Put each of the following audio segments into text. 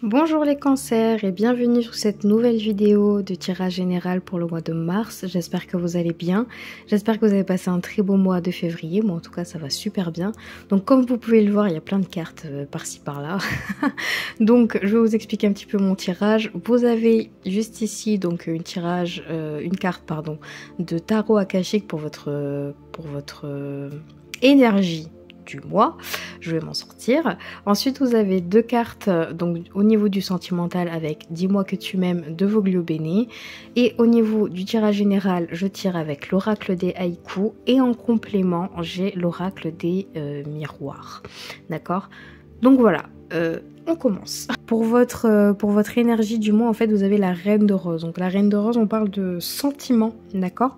Bonjour les cancers et bienvenue sur cette nouvelle vidéo de tirage général pour le mois de mars. J'espère que vous allez bien, j'espère que vous avez passé un très beau mois de février. Moi en tout cas ça va super bien. Donc comme vous pouvez le voir, il y a plein de cartes par-ci par-là. Donc je vais vous expliquer un petit peu mon tirage. Vous avez juste ici donc une carte pardon, de tarot akashique pour votre énergie du mois. Je vais m'en sortir. Ensuite vous avez deux cartes donc au niveau du sentimental avec Dis-moi que tu m'aimes de Voglio Bene, et au niveau du tirage général je tire avec l'oracle des haïkus et en complément j'ai l'oracle des miroirs. D'accord, donc voilà, on commence. Pour votre énergie du mois, en fait, vous avez la Reine de Rose. Donc la Reine de Rose, on parle de sentiments, d'accord?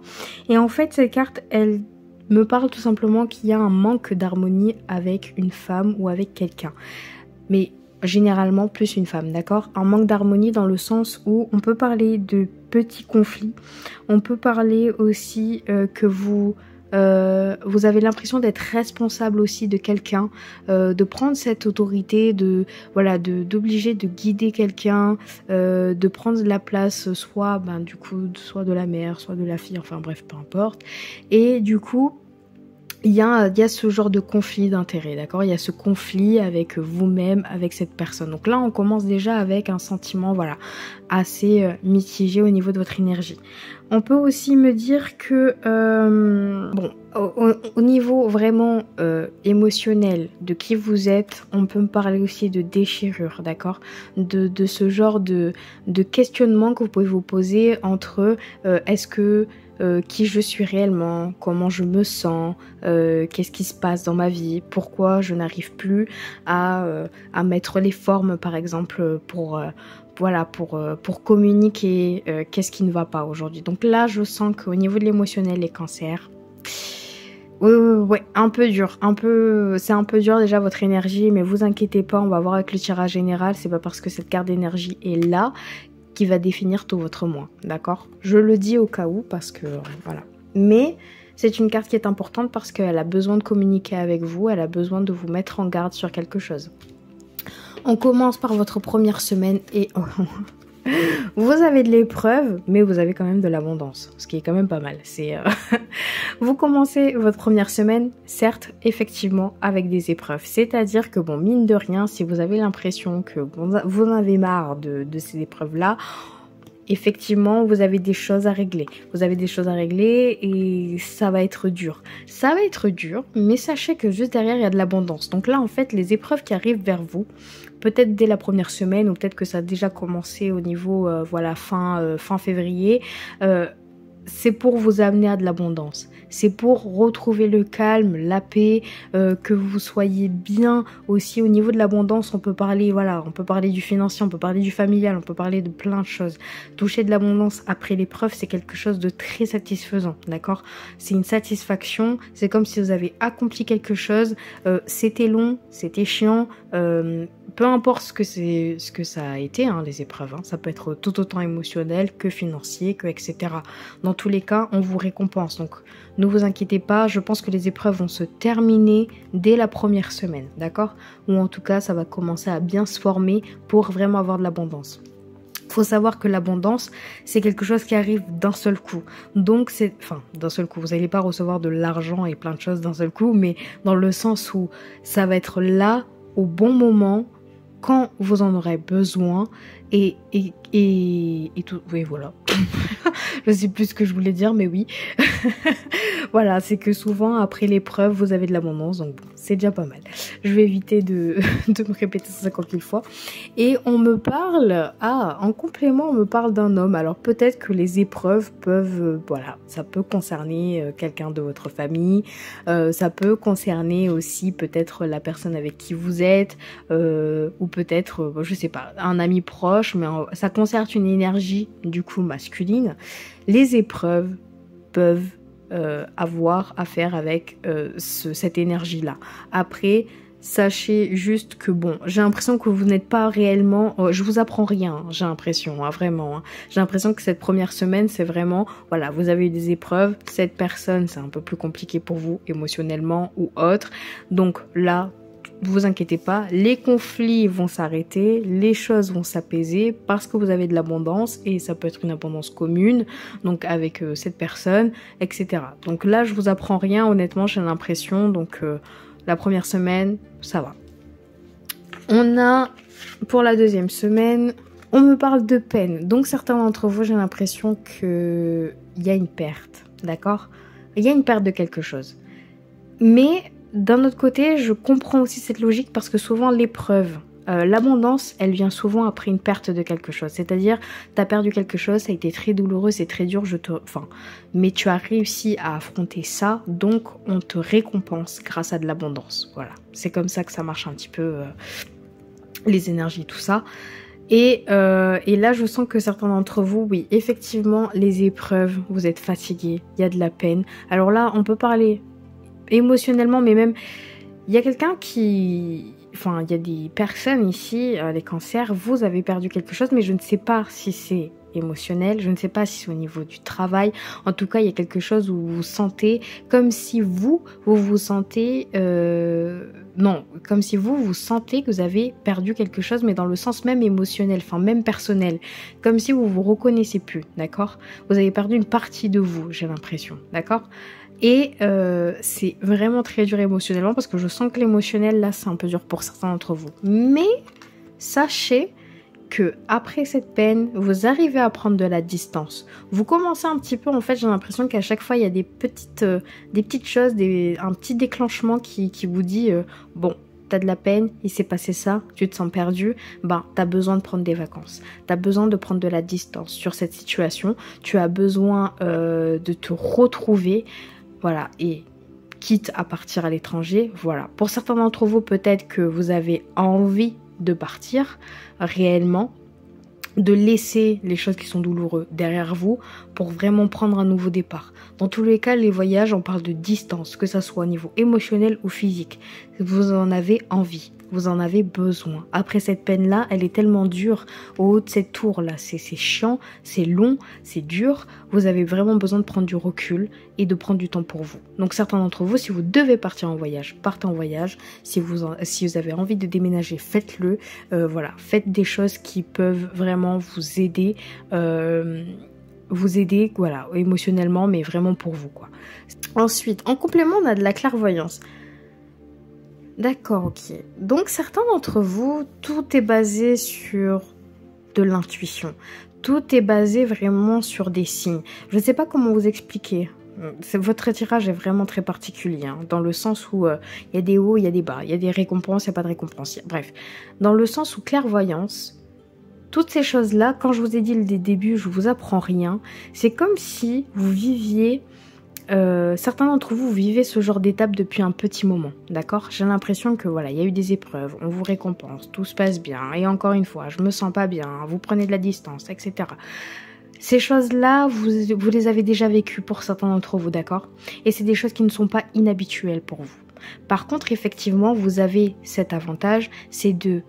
Et en fait, ces cartes, elles me parlent tout simplement qu'il y a un manque d'harmonie avec une femme ou avec quelqu'un. Mais généralement plus une femme, d'accord? Un manque d'harmonie dans le sens où on peut parler de petits conflits. On peut parler aussi que vous avez l'impression d'être responsable aussi de quelqu'un, de prendre cette autorité, d'obliger de guider quelqu'un, de prendre la place soit soit de la mère, soit de la fille, enfin bref, peu importe. Et du coup, il y a ce genre de conflit d'intérêt, d'accord? Il y a ce conflit avec vous-même, avec cette personne. Donc là, on commence déjà avec un sentiment, voilà, assez mitigé au niveau de votre énergie. On peut aussi me dire que, au niveau vraiment émotionnel de qui vous êtes, on peut me parler aussi de déchirure, d'accord? De ce genre de questionnement que vous pouvez vous poser entre est-ce que qui je suis réellement, comment je me sens, qu'est-ce qui se passe dans ma vie, pourquoi je n'arrive plus à mettre les formes par exemple pour communiquer, qu'est-ce qui ne va pas aujourd'hui. Donc là je sens qu'au niveau de l'émotionnel, les cancers, ouais, un peu dur, c'est un peu dur déjà votre énergie, mais vous inquiétez pas, on va voir avec le tirage général, c'est pas parce que cette carte d'énergie est là qui va définir tout votre mois, d'accord? Je le dis au cas où parce que voilà. Mais c'est une carte qui est importante parce qu'elle a besoin de communiquer avec vous, elle a besoin de vous mettre en garde sur quelque chose. On commence par votre première semaine et vous avez de l'épreuve, mais vous avez quand même de l'abondance, ce qui est quand même pas mal. Vous commencez votre première semaine, certes, effectivement, avec des épreuves. C'est-à-dire que, bon, mine de rien, si vous avez l'impression que vous en avez marre de ces épreuves-là, effectivement, vous avez des choses à régler. Vous avez des choses à régler et ça va être dur. Ça va être dur, mais sachez que juste derrière, il y a de l'abondance. Donc là, en fait, les épreuves qui arrivent vers vous, peut-être dès la première semaine ou peut-être que ça a déjà commencé au niveau fin février, c'est pour vous amener à de l'abondance. C'est pour retrouver le calme, la paix, que vous soyez bien aussi au niveau de l'abondance. On peut parler, on peut parler du financier, on peut parler du familial, on peut parler de plein de choses. Toucher de l'abondance après l'épreuve, c'est quelque chose de très satisfaisant, d'accord? C'est une satisfaction, c'est comme si vous avez accompli quelque chose, c'était long, c'était chiant, peu importe ce que ça a été, hein, les épreuves, hein, ça peut être tout autant émotionnel que financier, que etc. Dans tous les cas, on vous récompense. Donc, ne vous inquiétez pas, je pense que les épreuves vont se terminer dès la première semaine, d'accord? Ou en tout cas, ça va commencer à bien se former pour vraiment avoir de l'abondance. Faut savoir que l'abondance, c'est quelque chose qui arrive d'un seul coup. Donc d'un seul coup, vous n'allez pas recevoir de l'argent et plein de choses d'un seul coup, mais dans le sens où ça va être là, au bon moment, quand vous en aurez besoin et tout. Oui, voilà. Je sais plus ce que je voulais dire, mais oui. Voilà, c'est que souvent, après l'épreuve, vous avez de l'abondance, donc bon, c'est déjà pas mal. Je vais éviter de me répéter 150 000 fois. Et on me parle, en complément, on me parle d'un homme. Alors peut-être que les épreuves peuvent, ça peut concerner quelqu'un de votre famille, ça peut concerner aussi peut-être la personne avec qui vous êtes, ou peut-être, je sais pas, un ami proche, mais ça concerne une énergie du coup masculine. Les épreuves peuvent avoir à faire avec cette énergie-là. Après, sachez juste que bon, j'ai l'impression que vous n'êtes pas réellement, je vous apprends rien, hein, j'ai l'impression, hein, vraiment. Hein. J'ai l'impression que cette première semaine, c'est vraiment, voilà, vous avez eu des épreuves, cette personne, c'est un peu plus compliqué pour vous émotionnellement ou autre. Donc là, vous inquiétez pas, les conflits vont s'arrêter, les choses vont s'apaiser parce que vous avez de l'abondance et ça peut être une abondance commune, donc avec cette personne, etc. Donc là, je vous apprends rien, honnêtement, j'ai l'impression, donc la première semaine, ça va. On a, pour la deuxième semaine, on me parle de peine. Donc certains d'entre vous, j'ai l'impression qu'il y a une perte, d'accord? Il y a une perte de quelque chose. Mais d'un autre côté, je comprends aussi cette logique parce que souvent l'épreuve, l'abondance, elle vient souvent après une perte de quelque chose. C'est-à-dire, tu as perdu quelque chose, ça a été très douloureux, c'est très dur, mais tu as réussi à affronter ça, donc on te récompense grâce à de l'abondance. Voilà, c'est comme ça que ça marche un petit peu, les énergies, tout ça. Et là, je sens que certains d'entre vous, oui, effectivement, les épreuves, vous êtes fatigués, il y a de la peine. Alors là, on peut parler émotionnellement, mais même, il y a quelqu'un qui... Enfin, il y a des personnes ici, les cancers, vous avez perdu quelque chose, mais je ne sais pas si c'est émotionnel, je ne sais pas si c'est au niveau du travail. En tout cas, il y a quelque chose où vous vous sentez comme si vous vous sentez... Non, comme si vous sentez que vous avez perdu quelque chose, mais dans le sens même émotionnel, enfin même personnel. Comme si vous vous reconnaissez plus, d'accord? Vous avez perdu une partie de vous, j'ai l'impression, d'accord? Et c'est vraiment très dur émotionnellement parce que je sens que l'émotionnel, là, c'est un peu dur pour certains d'entre vous. Mais sachez que après cette peine, vous arrivez à prendre de la distance. Vous commencez un petit peu, en fait, j'ai l'impression qu'à chaque fois, il y a des petites choses, un petit déclenchement qui vous dit, bon, t'as de la peine, il s'est passé ça, tu te sens perdu, ben, t'as besoin de prendre des vacances. T'as besoin de prendre de la distance sur cette situation. Tu as besoin de te retrouver, voilà, et quitte à partir à l'étranger, voilà. Pour certains d'entre vous, peut-être que vous avez envie de partir réellement, de laisser les choses qui sont douloureuses derrière vous pour vraiment prendre un nouveau départ. Dans tous les cas, les voyages, on parle de distance, que ça soit au niveau émotionnel ou physique. Vous en avez envie, vous en avez besoin. Après cette peine-là, elle est tellement dure au haut de cette tour-là. C'est chiant, c'est long, c'est dur. Vous avez vraiment besoin de prendre du recul et de prendre du temps pour vous. Donc certains d'entre vous, si vous devez partir en voyage, partez en voyage. Si vous avez envie de déménager, faites-le. Voilà, faites des choses qui peuvent vraiment vous aider, voilà, émotionnellement, mais vraiment pour vous, quoi. Ensuite, en complément, on a de la clairvoyance. D'accord, ok. Donc certains d'entre vous, tout est basé sur de l'intuition. Tout est basé vraiment sur des signes. Je ne sais pas comment vous expliquer. Votre tirage est vraiment très particulier, hein, dans le sens où il y a des hauts, il y a des bas, il y a des récompenses, il n'y a pas de récompenses. Bref, dans le sens où clairvoyance, toutes ces choses-là, quand je vous ai dit le début, je vous apprends rien. C'est comme si vous viviez... certains d'entre vous vivez ce genre d'étape depuis un petit moment, d'accord? J'ai l'impression que voilà, il y a eu des épreuves, on vous récompense, tout se passe bien, et encore une fois, je me sens pas bien, vous prenez de la distance, etc. Ces choses-là, vous les avez déjà vécues pour certains d'entre vous, d'accord? Et c'est des choses qui ne sont pas inhabituelles pour vous. Par contre, effectivement, vous avez cet avantage, c'est de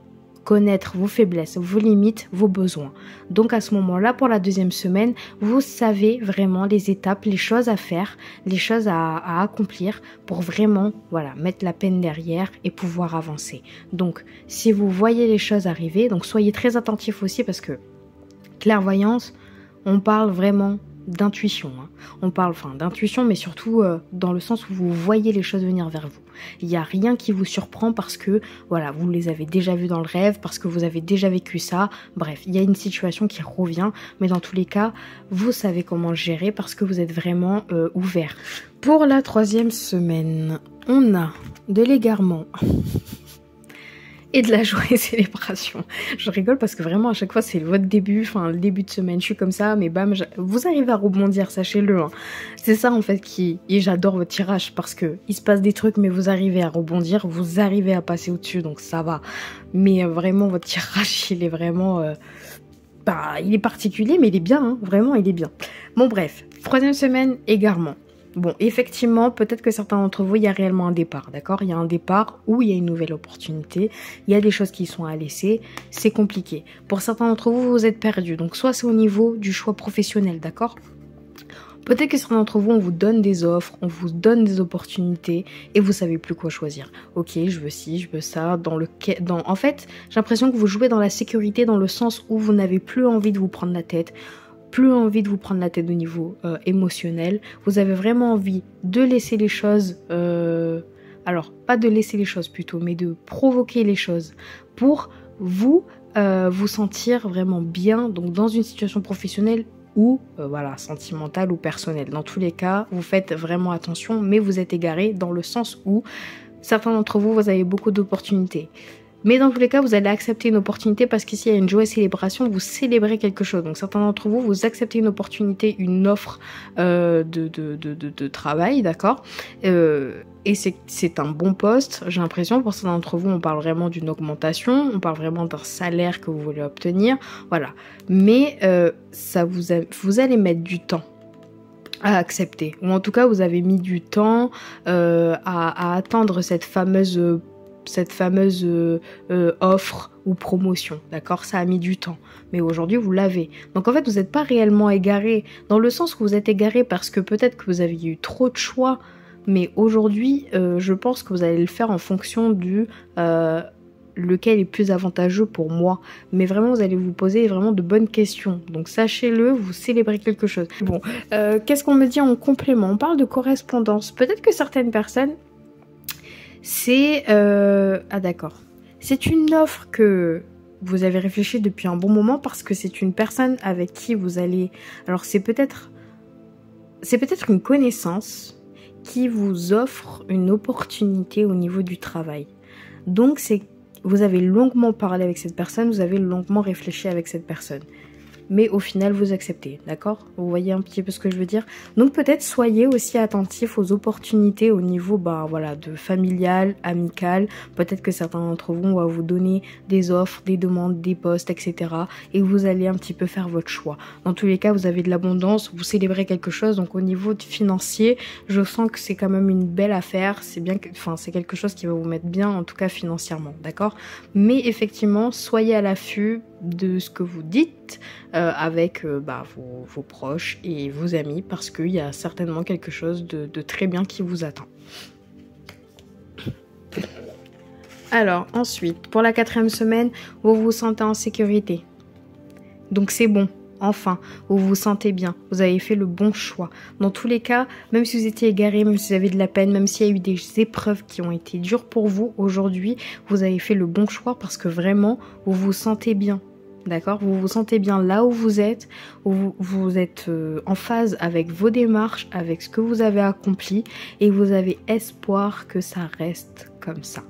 connaître vos faiblesses, vos limites, vos besoins. Donc à ce moment-là, pour la deuxième semaine, vous savez vraiment les étapes, les choses à faire, les choses à accomplir pour vraiment, voilà, mettre la peine derrière et pouvoir avancer. Donc, si vous voyez les choses arriver, donc soyez très attentifs aussi parce que clairvoyance, on parle vraiment d'intuition. Hein. On parle d'intuition, mais surtout dans le sens où vous voyez les choses venir vers vous. Il n'y a rien qui vous surprend parce que voilà, vous les avez déjà vus dans le rêve, parce que vous avez déjà vécu ça. Bref, il y a une situation qui revient, mais dans tous les cas, vous savez comment le gérer parce que vous êtes vraiment ouvert. Pour la troisième semaine, on a de l'égarement. Et de la joie et célébration. Je rigole parce que vraiment à chaque fois c'est votre début, enfin le début de semaine, je suis comme ça, mais bam, vous arrivez à rebondir, sachez-le. Hein. C'est ça en fait et j'adore votre tirage parce que il se passe des trucs mais vous arrivez à rebondir, vous arrivez à passer au-dessus, donc ça va. Mais vraiment votre tirage il est vraiment... il est particulier mais il est bien, hein. Vraiment il est bien. Bon bref, troisième semaine, égarement. Bon, effectivement, peut-être que certains d'entre vous, il y a réellement un départ, d'accord? Il y a un départ où il y a une nouvelle opportunité, il y a des choses qui sont à laisser, c'est compliqué. Pour certains d'entre vous, vous êtes perdus, donc soit c'est au niveau du choix professionnel, d'accord? Peut-être que certains d'entre vous, on vous donne des offres, on vous donne des opportunités et vous savez plus quoi choisir. Ok, je veux ci, je veux ça. En fait, j'ai l'impression que vous jouez dans la sécurité dans le sens où vous n'avez plus envie de vous prendre la tête. Plus envie de vous prendre la tête au niveau émotionnel. Vous avez vraiment envie de laisser les choses... alors, pas de laisser les choses plutôt, mais de provoquer les choses pour vous sentir vraiment bien donc dans une situation professionnelle ou voilà, sentimentale ou personnelle. Dans tous les cas, vous faites vraiment attention, mais vous êtes égaré dans le sens où certains d'entre vous, vous avez beaucoup d'opportunités. Mais dans tous les cas, vous allez accepter une opportunité parce qu'ici, il y a une joie et célébration, vous célébrez quelque chose. Donc certains d'entre vous, vous acceptez une opportunité, une offre de travail, d'accord et c'est un bon poste, j'ai l'impression. Pour certains d'entre vous, on parle vraiment d'une augmentation, on parle vraiment d'un salaire que vous voulez obtenir, voilà. Mais vous allez mettre du temps à accepter. Ou en tout cas, vous avez mis du temps à attendre cette fameuse offre ou promotion, d'accord? Ça a mis du temps, mais aujourd'hui vous l'avez. Donc en fait vous n'êtes pas réellement égaré, dans le sens où vous êtes égaré parce que peut-être que vous avez eu trop de choix, mais aujourd'hui je pense que vous allez le faire en fonction du lequel est plus avantageux pour moi. Mais vraiment vous allez vous poser vraiment de bonnes questions, donc sachez-le, vous célébrez quelque chose. Bon, qu'est-ce qu'on me dit en complément? On parle de correspondance. Peut-être que certaines personnes c'est... Ah d'accord. C'est une offre que vous avez réfléchi depuis un bon moment parce que c'est une personne avec qui vous allez... Alors c'est peut-être une connaissance qui vous offre une opportunité au niveau du travail. Donc vous avez longuement parlé avec cette personne, vous avez longuement réfléchi avec cette personne. Mais au final vous acceptez, d'accord? Vous voyez un petit peu ce que je veux dire? Donc peut-être soyez aussi attentifs aux opportunités au niveau voilà, de familial, amical. Peut-être que certains d'entre vous vont vous donner des offres, des demandes, des postes, etc. Et vous allez un petit peu faire votre choix. Dans tous les cas, vous avez de l'abondance, vous célébrez quelque chose. Donc au niveau financier, je sens que c'est quand même une belle affaire. C'est bien c'est quelque chose qui va vous mettre bien, en tout cas financièrement, d'accord? Mais effectivement, soyez à l'affût de ce que vous dites avec vos proches et vos amis, parce qu'il y a certainement quelque chose de très bien qui vous attend. Alors ensuite, pour la 4e semaine, vous vous sentez en sécurité. Donc c'est bon. Enfin, vous vous sentez bien, vous avez fait le bon choix. Dans tous les cas, même si vous étiez égaré, même si vous avez de la peine, même s'il y a eu des épreuves qui ont été dures pour vous, aujourd'hui, vous avez fait le bon choix parce que vraiment, vous vous sentez bien. D'accord? Vous vous sentez bien là où vous êtes en phase avec vos démarches, avec ce que vous avez accompli et vous avez espoir que ça reste comme ça,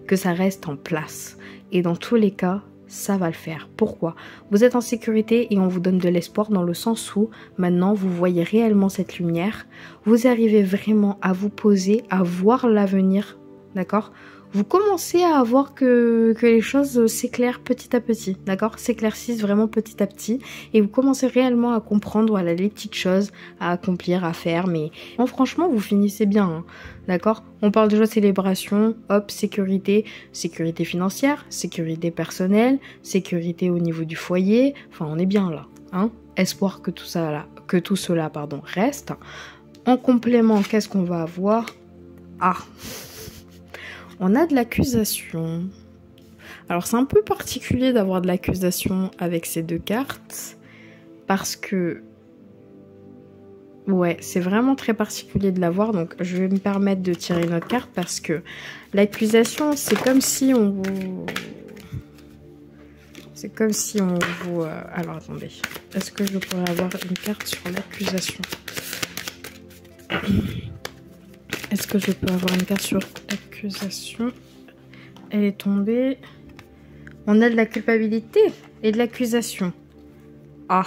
que ça reste en place. Et dans tous les cas, ça va le faire. Pourquoi? Vous êtes en sécurité et on vous donne de l'espoir dans le sens où maintenant vous voyez réellement cette lumière, vous arrivez vraiment à vous poser, à voir l'avenir, d'accord? Vous commencez à voir que les choses s'éclairent petit à petit, d'accord? S'éclaircissent vraiment petit à petit et vous commencez réellement à comprendre, voilà, les petites choses à accomplir, à faire, mais bon, franchement, vous finissez bien, hein, d'accord? On parle déjà de célébration, hop, sécurité financière, sécurité personnelle, sécurité au niveau du foyer, enfin, on est bien là, hein? Espoir que tout cela reste. En complément, qu'est-ce qu'on va avoir? Ah! On a de l'accusation. Alors c'est un peu particulier d'avoir de l'accusation avec ces deux cartes. Parce que... ouais, c'est vraiment très particulier de l'avoir. Donc je vais me permettre de tirer une autre carte parce que l'accusation, c'est comme si on vous... alors attendez. Est-ce que je pourrais avoir une carte sur l'accusation? Est-ce que je peux avoir une carte sur l'accusation? Elle est tombée. On a de la culpabilité et de l'accusation. Ah.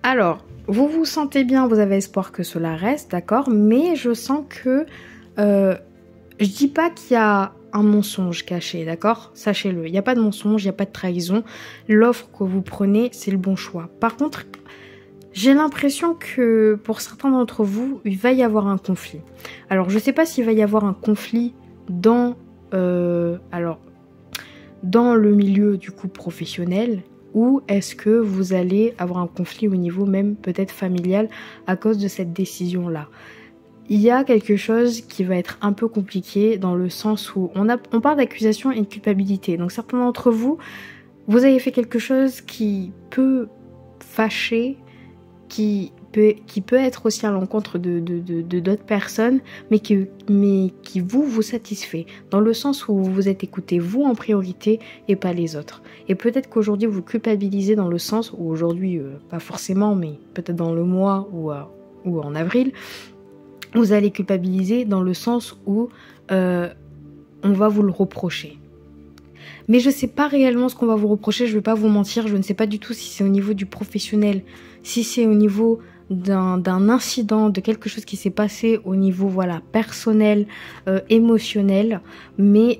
Alors, vous vous sentez bien, vous avez espoir que cela reste, d'accord? Mais je sens que... je dis pas qu'il y a un mensonge caché, d'accord? Sachez-le, il n'y a pas de mensonge, il n'y a pas de trahison. L'offre que vous prenez, c'est le bon choix. Par contre... j'ai l'impression que pour certains d'entre vous, il va y avoir un conflit. Alors, je ne sais pas s'il va y avoir un conflit dans le milieu du coup professionnel, ou est-ce que vous allez avoir un conflit au niveau même peut-être familial à cause de cette décision-là. Il y a quelque chose qui va être un peu compliqué dans le sens où on parle d'accusation et de culpabilité. Donc certains d'entre vous, vous avez fait quelque chose qui peut fâcher, qui peut être aussi à l'encontre de d'autres personnes, mais qui vous satisfait, dans le sens où vous vous êtes écouté vous en priorité et pas les autres. Et peut-être qu'aujourd'hui vous culpabilisez dans le sens où aujourd'hui, pas forcément, mais peut-être dans le mois ou en avril, vous allez culpabiliser dans le sens où on va vous le reprocher. Mais je sais pas réellement ce qu'on va vous reprocher, je vais pas vous mentir, je ne sais pas du tout si c'est au niveau du professionnel, si c'est au niveau d'un incident, de quelque chose qui s'est passé au niveau voilà personnel, émotionnel. Mais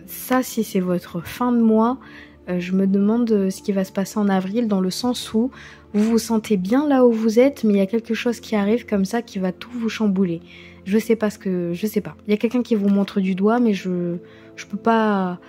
ça, si c'est votre fin de mois, je me demande ce qui va se passer en avril, dans le sens où vous vous sentez bien là où vous êtes, mais il y a quelque chose qui arrive comme ça qui va tout vous chambouler. Je sais pas. Il y a quelqu'un qui vous montre du doigt, mais je peux pas.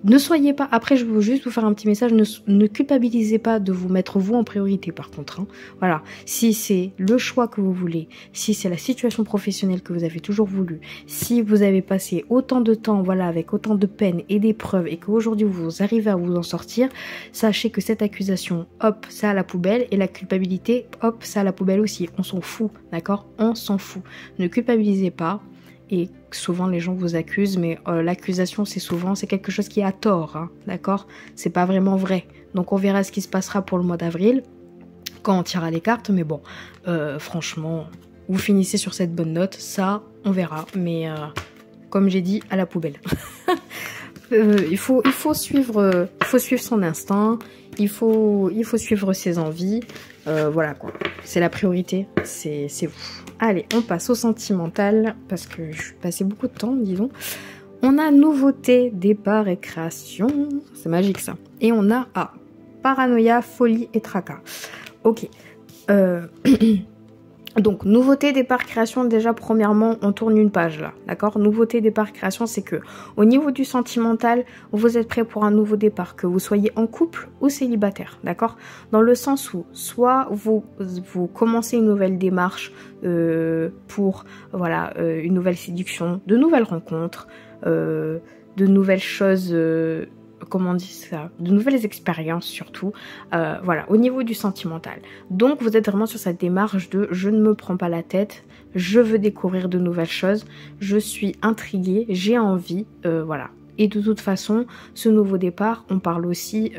Ne soyez pas, après je veux juste vous faire un petit message, ne culpabilisez pas de vous mettre vous en priorité par contre. Voilà, si c'est le choix que vous voulez, si c'est la situation professionnelle que vous avez toujours voulu, si vous avez passé autant de temps voilà, avec autant de peine et d'épreuves et qu'aujourd'hui vous arrivez à vous en sortir, sachez que cette accusation, hop, ça à la poubelle, et la culpabilité, hop, ça à la poubelle aussi. On s'en fout, d'accord? On s'en fout. Ne culpabilisez pas. Et souvent les gens vous accusent, mais l'accusation c'est quelque chose qui est à tort, hein, d'accord? C'est pas vraiment vrai. Donc on verra ce qui se passera pour le mois d'avril, quand on tirera les cartes, mais bon, franchement, vous finissez sur cette bonne note, ça on verra, mais comme j'ai dit, à la poubelle. Il faut suivre son instinct, il faut suivre ses envies, voilà quoi. C'est la priorité, c'est vous. Allez, on passe au sentimental, parce que je suis passé beaucoup de temps, disons. On a nouveauté, départ et création, c'est magique ça. Et on a paranoïa, folie et tracas. Ok. Donc, nouveauté, départ, création, déjà, premièrement, on tourne une page, là, d'accord? Nouveauté, départ, création, c'est que, au niveau du sentimental, vous êtes prêt pour un nouveau départ, que vous soyez en couple ou célibataire, d'accord? Dans le sens où, soit vous commencez une nouvelle démarche pour, voilà, une nouvelle séduction, de nouvelles rencontres, de nouvelles choses... comment on dit ça, de nouvelles expériences surtout, voilà, au niveau du sentimental. Donc vous êtes vraiment sur cette démarche de je ne me prends pas la tête, je veux découvrir de nouvelles choses, je suis intriguée, j'ai envie, voilà. Et de toute façon, ce nouveau départ, on parle aussi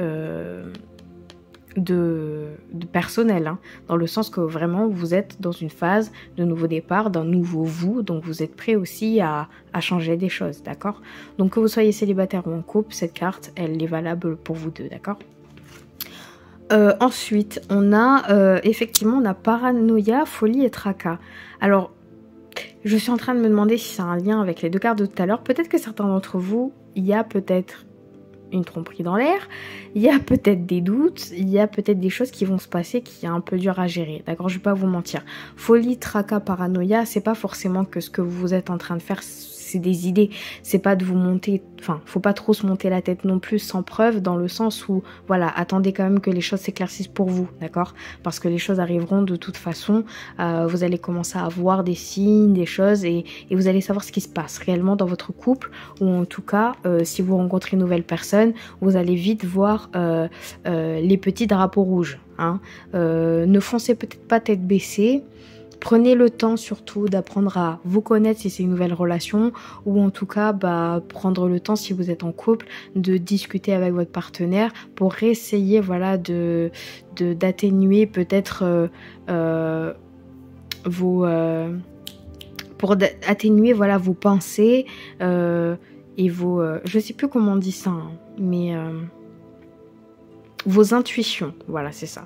de personnel, hein, dans le sens que vraiment vous êtes dans une phase de nouveau départ, d'un nouveau vous, donc vous êtes prêt aussi à changer des choses, d'accord? Donc que vous soyez célibataire ou en couple, cette carte, elle est valable pour vous deux, d'accord? Ensuite, on a effectivement, on a paranoïa, folie et tracas. Alors, je suis en train de me demander si c'est un lien avec les deux cartes de tout à l'heure. Peut-être que certains d'entre vous, il y a peut-être une tromperie dans l'air, il y a peut-être des doutes, il y a peut-être des choses qui vont se passer qui est un peu dur à gérer, d'accord? Je vais pas vous mentir. Folie, tracas, paranoïa, c'est pas forcément que ce que vous êtes en train de faire, c'est des idées, c'est pas de vous monter, enfin, faut pas trop se monter la tête non plus sans preuve, dans le sens où, voilà, attendez quand même que les choses s'éclaircissent pour vous, d'accord? Parce que les choses arriveront de toute façon, vous allez commencer à voir des signes, des choses, et vous allez savoir ce qui se passe réellement dans votre couple, ou en tout cas, si vous rencontrez une nouvelle personne, vous allez vite voir les petits drapeaux rouges, hein. Ne foncez peut-être pas tête baissée. Prenez le temps surtout d'apprendre à vous connaître si c'est une nouvelle relation, ou en tout cas prendre le temps si vous êtes en couple de discuter avec votre partenaire pour essayer voilà d'atténuer peut-être atténuer voilà vos pensées et vos je sais plus comment on dit ça, hein, mais vos intuitions, voilà c'est ça.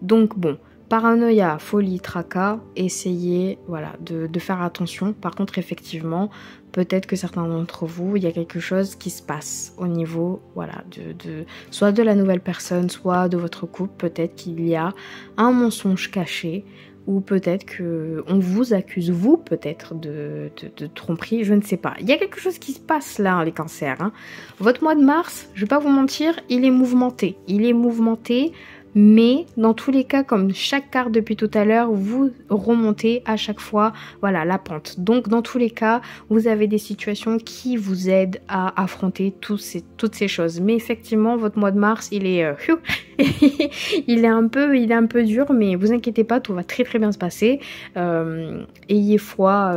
Donc bon, paranoïa, folie, tracas, essayez voilà, de faire attention. Par contre, effectivement, peut-être que certains d'entre vous, il y a quelque chose qui se passe au niveau voilà, soit de la nouvelle personne, soit de votre couple. Peut-être qu'il y a un mensonge caché. ou peut-être que on vous accuse, vous peut-être de tromperie, je ne sais pas. Il y a quelque chose qui se passe là, hein, les cancers. Hein. Votre mois de mars, je vais pas vous mentir, il est mouvementé. Il est mouvementé, mais dans tous les cas, comme chaque carte depuis tout à l'heure, vous remontez à chaque fois, voilà, la pente. Donc dans tous les cas, vous avez des situations qui vous aident à affronter toutes ces choses. Mais effectivement, votre mois de mars, il est il est un peu dur, mais vous inquiétez pas, tout va très très bien se passer. Ayez foi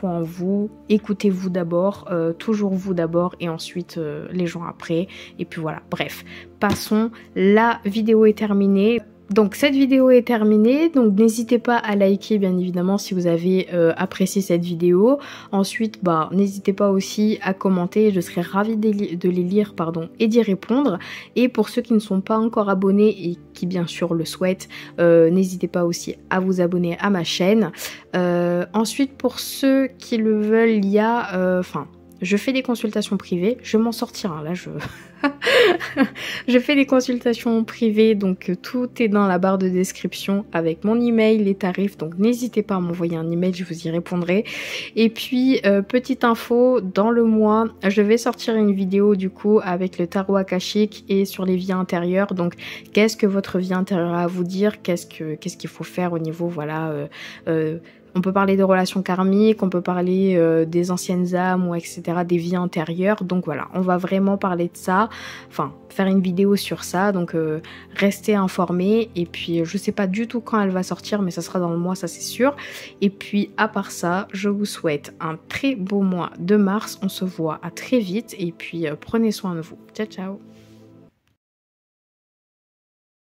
en vous, écoutez-vous d'abord, toujours vous d'abord et ensuite les gens après. Et puis voilà, bref, passons, la vidéo est terminée. Donc cette vidéo est terminée, donc n'hésitez pas à liker bien évidemment si vous avez apprécié cette vidéo. Ensuite, n'hésitez pas aussi à commenter, je serai ravie de les lire et d'y répondre. Et pour ceux qui ne sont pas encore abonnés et qui bien sûr le souhaitent, n'hésitez pas aussi à vous abonner à ma chaîne. Ensuite, pour ceux qui le veulent, il y a... je fais des consultations privées, je vais m'en sortir, hein, là je fais des consultations privées, donc tout est dans la barre de description avec mon email, les tarifs, donc n'hésitez pas à m'envoyer un email, je vous y répondrai. Et puis, petite info, dans le mois, je vais sortir une vidéo du coup avec le tarot akashique et sur les vies intérieures, donc qu'est-ce que votre vie intérieure a à vous dire, qu'est-ce qu'il faut faire au niveau, voilà... on peut parler de relations karmiques, on peut parler des anciennes âmes ou etc., des vies antérieures. Donc voilà, on va vraiment parler de ça, enfin faire une vidéo sur ça, donc restez informés. Et puis je sais pas du tout quand elle va sortir, mais ça sera dans le mois, ça c'est sûr. Et puis à part ça, je vous souhaite un très beau mois de mars, on se voit à très vite et puis prenez soin de vous. Ciao ciao.